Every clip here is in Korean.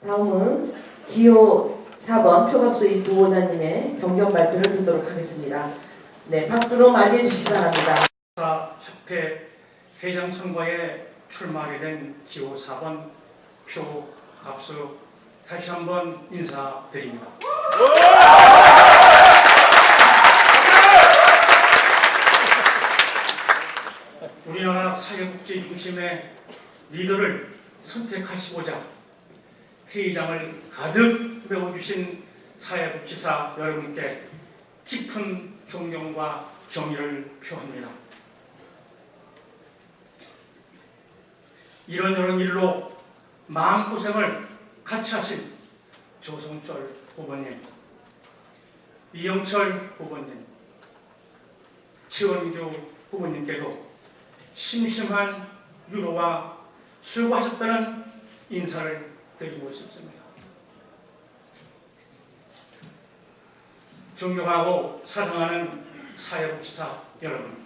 다음은 기호 4번 표갑수인 부원장님의 정견 발표를 듣도록 하겠습니다. 네, 박수로 맞이해 주시기 바랍니다. 협회 회장 선거에 출마하게 된 기호 4번 표갑수 다시 한번 인사드립니다. 우리나라 사회복지 중심의 리더를 선택하시고자 회의장을 가득 메워주신 사회복지사 여러분께 깊은 존경과 경의를 표합니다. 이런저런 일로 마음고생을 같이 하신 조성철 후보님, 이영철 후보님, 최원규 후보님께도 심심한 유로와 수고하셨다는 인사를 드리고 싶습니다. 존경하고 사랑하는 사회복지사 여러분,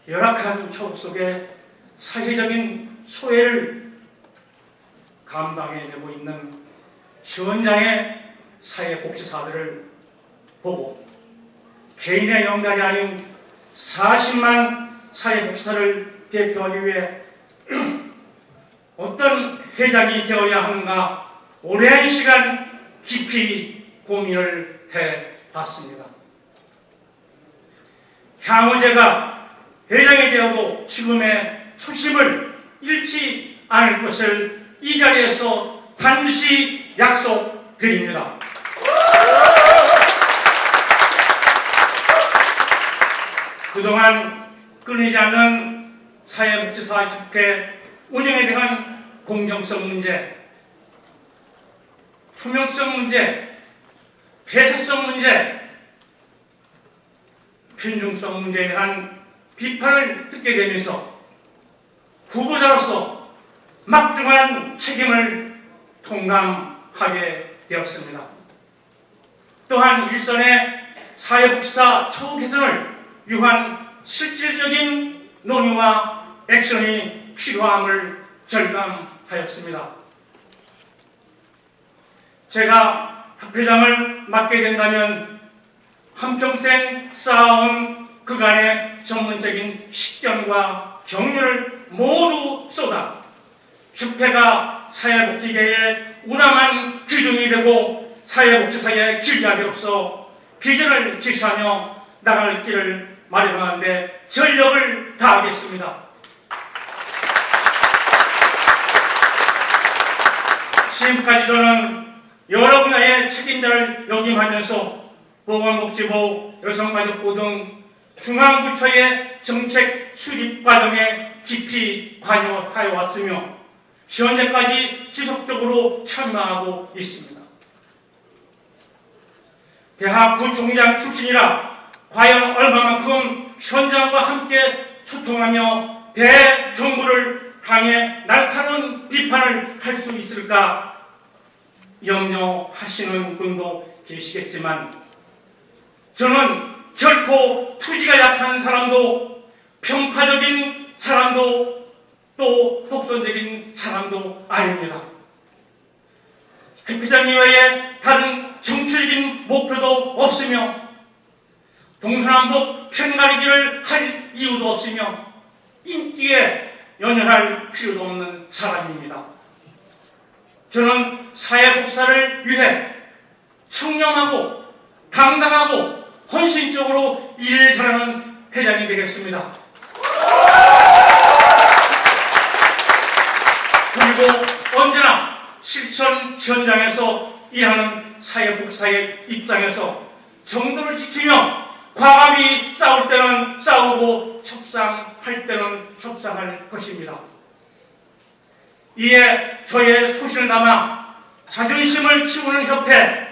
열악한 처우 속에 사회적인 소외를 감당해내고 있는 현장의 사회복지사들을 보고 개인의 영광이 아닌 40만 사회복지사를 대표하기 위해 어떤 회장이 되어야 하는가 오랜 시간 깊이 고민을 해봤습니다. 향후 제가 회장이 되어도 지금의 초심을 잃지 않을 것을 이 자리에서 반드시 약속드립니다. 그동안 끊이지 않는 사회복지사 협회 운영에 대한 공정성 문제, 투명성 문제, 폐쇄성 문제, 편중성 문제에 대한 비판을 듣게 되면서 후보자로서 막중한 책임을 통감하게 되었습니다. 또한 일선의 사회복지사 처우 개선을 위한 실질적인 논의와 액션이 필요함을 절감하였습니다. 제가 협회장을 맡게 된다면 한평생 쌓아온 그간의 전문적인 식견과 경륜을 모두 쏟아 협회가 사회복지계의 우람한 기둥이 되고 사회복지사의 길잡이로서 비전을 제시하며 나갈 길을 마련하는 데 전력을 다하겠습니다. 지금까지 저는 여러 분야의 책임자를 역임하면서 보건복지부, 여성가족부 등 중앙부처의 정책 수립 과정에 깊이 관여하여 왔으며 현재까지 지속적으로 참여하고 있습니다. 대학 부총장 출신이라 과연 얼마만큼 현장과 함께 소통하며 대정부를 향해 날카로운 비판을 할 수 있을까 염려하시는 분도 계시겠지만 저는 결코 투지가 약한 사람도 평파적인 사람도 또 독선적인 사람도 아닙니다. 협회장 이외에 다른 정치적인 목표도 없으며 동서남북 편가르기를 할 이유도 없으며 인기에 연연할 필요도 없는 사람입니다. 저는 사회복지사를 위해 청렴하고 당당하고 헌신적으로 일을 잘하는 회장이 되겠습니다. 그리고 언제나 실천 현장에서 일하는 사회복지사의 입장에서 정도를 지키며 과감히 싸울 때는 싸우고 협상할 때는 협상할 것입니다. 이에 저의 소신을 담아 자존심을 키우는 협회,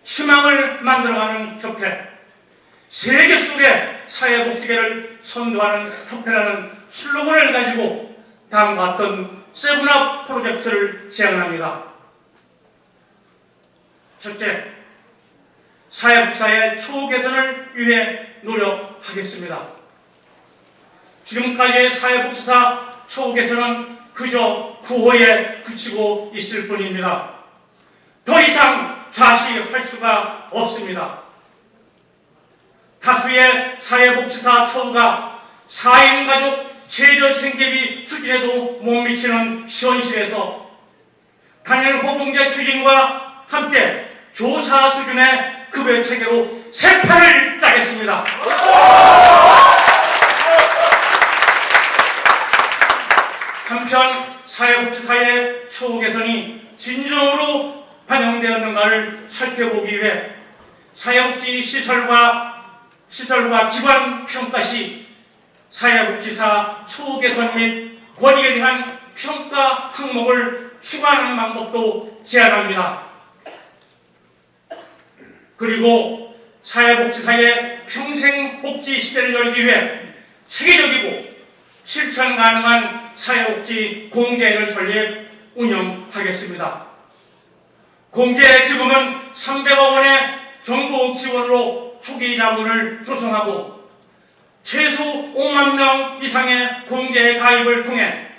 희망을 만들어가는 협회, 세계 속의 사회복지계를 선도하는 협회라는 슬로건을 가지고 다음과 같은 세븐업 프로젝트를 제안합니다. 첫째, 사회복지사의 처우 개선을 위해 노력하겠습니다. 지금까지의 사회복지사 처우 개선은 그저 구호에 그치고 있을 뿐입니다. 더 이상 좌시할 수가 없습니다. 다수의 사회복지사 처우가 4인 가족 최저생계비 수준에도 못 미치는 현실에서 단일 호봉제 추진과 함께 조사 수준의 급여 체계로 새 판을 짜겠습니다. 한편 사회복지사의 처우 개선이 진정으로 반영되었는가를 살펴보기 위해 사회복지 시설과 기관 평가 시 사회복지사 처우 개선 및 권익에 대한 평가 항목을 추가하는 방법도 제안합니다. 그리고 사회복지사의 평생복지 시대를 열기 위해 체계적이고 실천 가능한 사회복지 공제를 설립 운영하겠습니다. 공제 지금은 300억 원의 정부 지원으로 초기 자문을 조성하고 최소 5만 명 이상의 공제 가입을 통해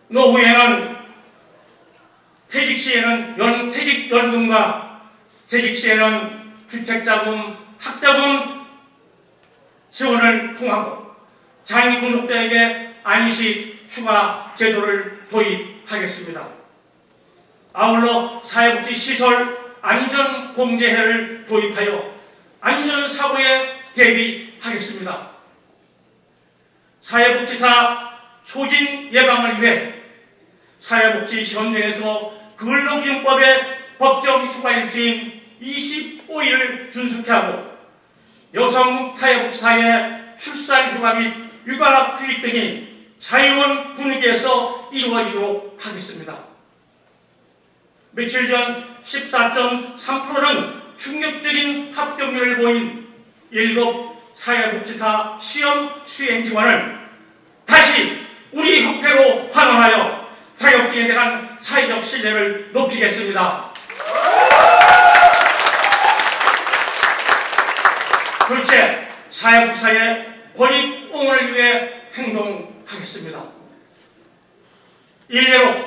노후에는 퇴직 시에는 퇴직연금과 재직 시에는 주택자금, 학자금 지원을 통하고 장애 근속자에게 안식 휴가 제도를 도입하겠습니다. 아울러 사회복지 시설 안전공제회를 도입하여 안전사고에 대비하겠습니다. 사회복지사 소진 예방을 위해 사회복지 현장에서 근로기준법의 법정 휴가일수인 25일을 준수케 하고 여성 사회복지사의 출산휴가 및 육아 휴직 등이 자유로운 분위기에서 이루어지도록 하겠습니다. 며칠 전 14.3%는 충격적인 합격률을 보인 1급 사회복지사 시험 수행 지원을 다시 우리 협회로 환원하여 자격증에 대한 사회적 신뢰를 높이겠습니다. 둘째, 사회복지사의 권익 옹호를 위해 행동하겠습니다. 일례로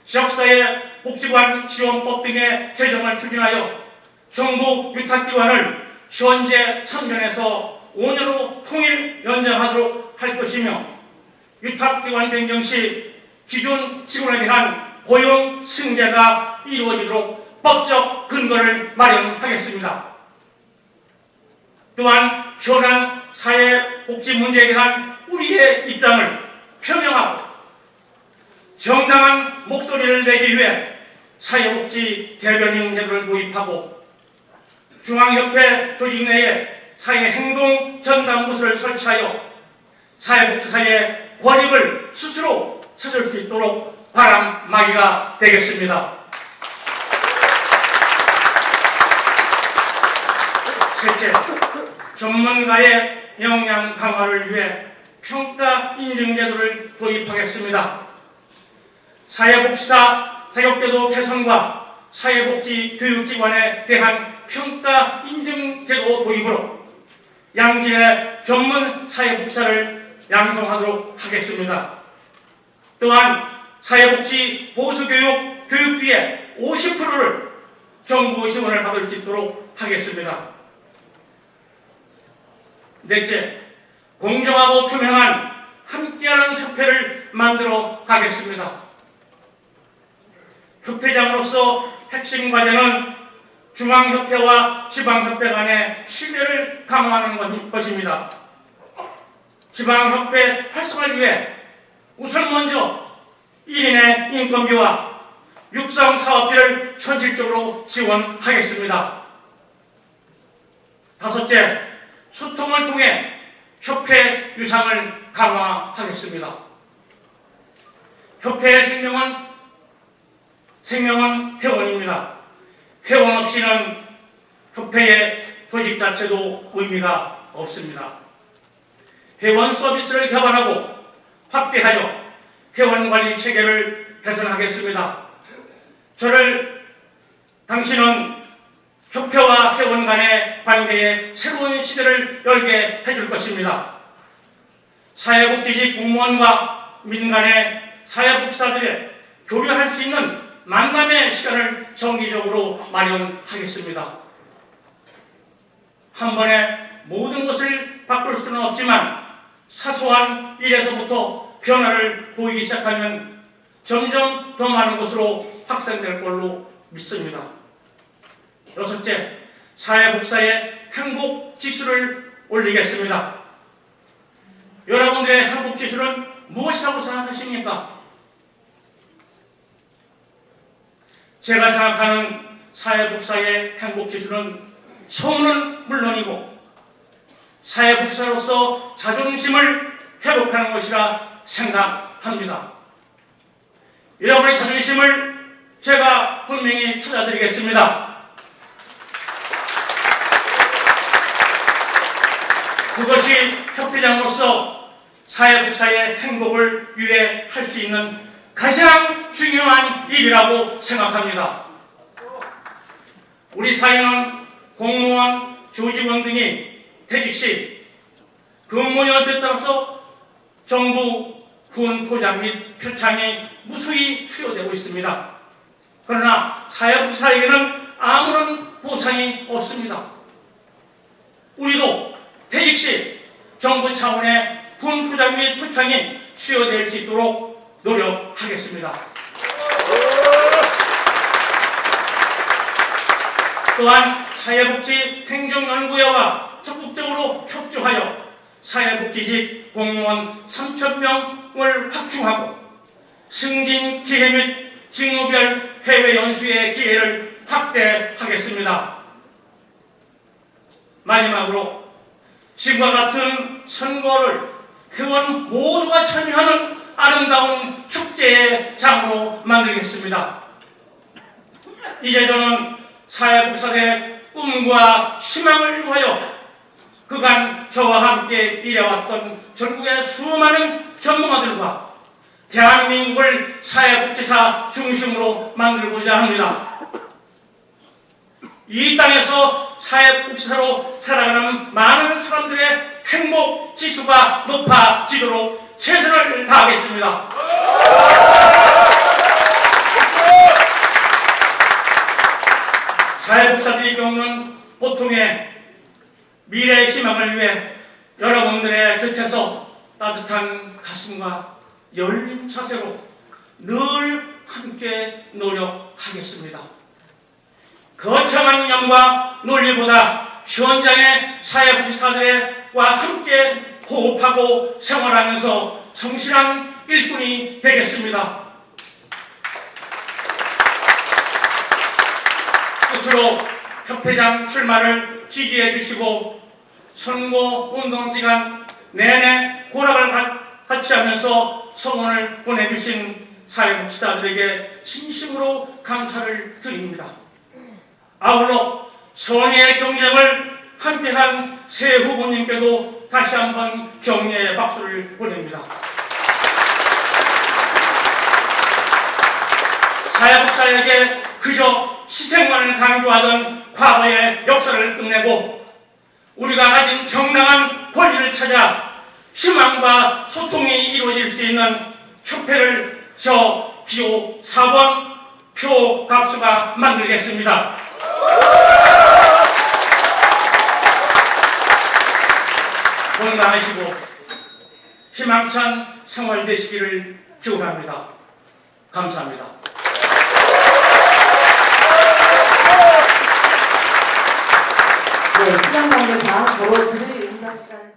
지역사회 복지관 지원법 등의 제정을 추진하여 정부 위탁기관을 현재 3년에서 5년으로 통일 연장하도록 할 것이며 위탁기관 변경 시 기존 직원에 대한 고용 승계가 이루어지도록 법적 근거를 마련하겠습니다. 또한 현안 사회복지 문제에 대한 우리의 입장을 표명하고 정당한 목소리를 내기 위해 사회복지 대변인 제도를 도입하고 중앙협회 조직 내에 사회행동 전담부서를 설치하여 사회복지사의 권익을 스스로 찾을 수 있도록 바람막이가 되겠습니다. 셋째, 전문가의 역량 강화를 위해 평가 인증 제도를 도입하겠습니다. 사회복지사 자격제도 개선과 사회복지 교육기관에 대한 평가 인증 제도 도입으로 양질의 전문 사회복지사를 양성하도록 하겠습니다. 또한 사회복지 보수교육 교육비의 50%를 정부 지원을 받을 수 있도록 하겠습니다. 넷째, 공정하고 투명한 함께하는 협회를 만들어 가겠습니다. 협회장으로서 핵심 과제는 중앙협회와 지방협회 간의 신뢰를 강화하는 것입니다. 지방협회 활성화를 위해 우선 먼저 1인의 인건비와 육성사업비를 현실적으로 지원하겠습니다. 다섯째, 소통을 통해 협회 유상을 강화하겠습니다. 협회의 생명은 회원입니다. 회원 없이는 협회의 조직 자체도 의미가 없습니다. 회원 서비스를 개발하고 확대하여 회원 관리 체계를 개선하겠습니다. 당신은 협회와 회원 간의 관계에 새로운 시대를 열게 해줄 것입니다. 사회복지직 공무원과 민간의 사회복지사들의 교류할 수 있는 만남의 시간을 정기적으로 마련하겠습니다. 한 번에 모든 것을 바꿀 수는 없지만 사소한 일에서부터 변화를 보이기 시작하면 점점 더 많은 것으로 확산될 걸로 믿습니다. 여섯째, 사회복지사의 행복지수를 올리겠습니다. 여러분들의 행복지수는 무엇이라고 생각하십니까? 제가 생각하는 사회복지사의 행복지수는 처우는 물론이고 사회복지사로서 자존심을 회복하는 것이라 생각합니다. 여러분의 자존심을 제가 분명히 찾아드리겠습니다. 그것이 협회장으로서 사회복지사의 행복을 위해 할 수 있는 가장 중요한 일이라고 생각합니다. 우리 사회는 공무원, 조직원 등이 퇴직 시 근무 연수에 따라서 정부, 군 포장 및 표창이 무수히 수여되고 있습니다. 그러나 사회복지사에게는 아무런 보상이 없습니다. 우리도 퇴직 시 정부 차원의 군 포장 및 표창이 수여될 수 있도록 노력하겠습니다. 또한 사회복지 행정연구회와 적극적으로 협조하여 사회복지직 공무원 3,000명을 확충하고 승진 기회 및 직무별 해외 연수의 기회를 확대하겠습니다. 마지막으로 지금과 같은 선거를 회원 모두가 참여하는 아름다운 축제의 장으로 만들겠습니다. 이제 저는 사회복지사의 꿈과 희망을 위하여 그간 저와 함께 일해왔던 전국의 수많은 전문가들과 대한민국을 사회복지사 중심으로 만들고자 합니다. 이 땅에서 사회복지사로 살아가는 많은 사람들의 행복 지수가 높아지도록 최선을 다하겠습니다. 사회복지사들이 겪는 고통의 미래의 희망을 위해 여러분들의 곁에서 따뜻한 가슴과 열린 자세로 늘 함께 노력하겠습니다. 거창한 이념과 논리보다 현장의 사회복지사들과 함께 호흡하고 생활하면서 성실한 일꾼이 되겠습니다. 끝으로 협회장 출마를 지지해 주시고 선거운동 기간 내내 고락을 같이 하면서 성원을 보내주신 사회복지사들에게 진심으로 감사를 드립니다. 아울러 선의의 경쟁을 함께한 새 후보님께도 다시 한번 격려의 박수를 보냅니다. 사회복지사에게 그저 희생만을 강조하던 과거의 역사를 끝내고 우리가 가진 정당한 권리를 찾아 희망과 소통이 이루어질 수 있는 협회를 저 기호 4번 표갑수가 만들겠습니다. 건강하시고 희망찬 생활 되시기를 기원합니다. 감사합니다. 네, 시간 관계상 서로 질의 응답 시간.